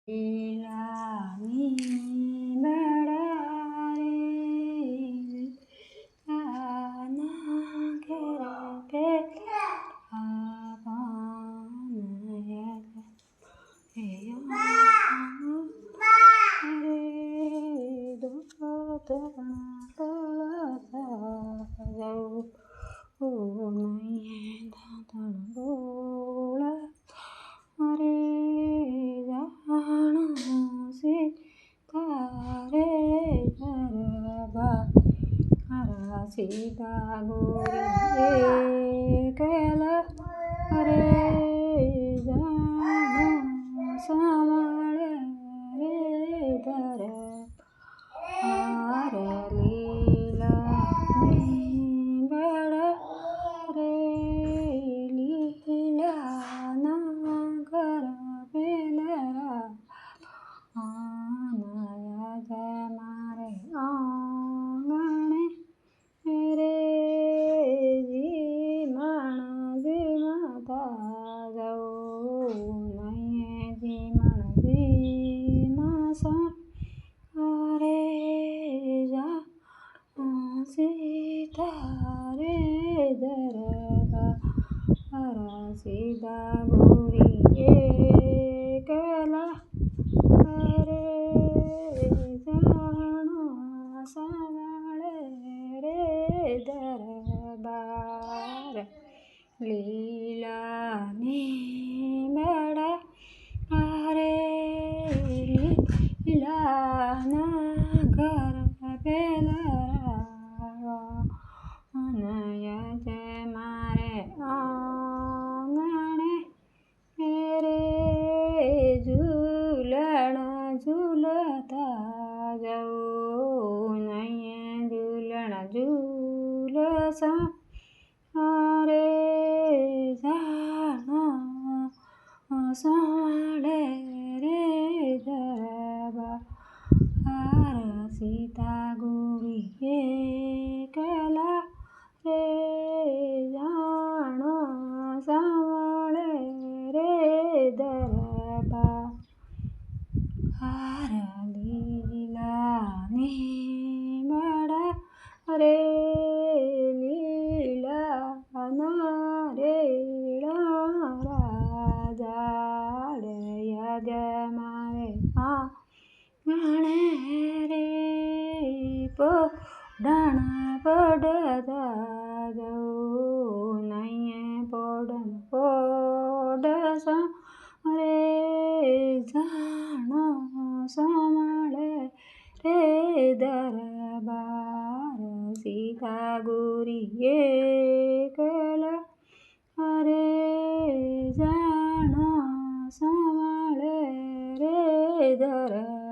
લીલાની બેડા રે આના ઘેરા પેલા પાનયા રે દોતણા પળતા જાઉં નહીં દાંતણ બોલા અરે જાણો તારે ગરબા મારા સીતા ગોરી કેલા અરે જાણો સાંભળે રે દરબાર લીલાની બેડા રે લીલાના ઘર પેલા આનયા જાય મારે આંગણે રે જીમાતા જાઉં નહીં જીમણ અરે જા સીતા રે દરબાર સીતા ગોરી કેલા અરે જાણો સાંભળે રે દરબાર લીલાની બેડા અરે લીલાના ઘર પેલા અનયા જાય મારે આંગણે રે ઝૂલણ ઝૂલતા જાઉં નહીં ઝૂલણ ઝૂલસા અરે જાણો સાંભળે રે દરબાર સીતા ગોરી કેલા રે જાણો સાંભળે રે દરબાર લીલાની બેડા રે લીલાના રે રાજાડ યાદ મારે આંગણે રે પોડાણા પડતા જાઉં નહીં પોડસા રે જાણો સાંભળે રે દરબાર સીતા ગોરી કેલા અરે જાણો સાંભળે રે દરબાર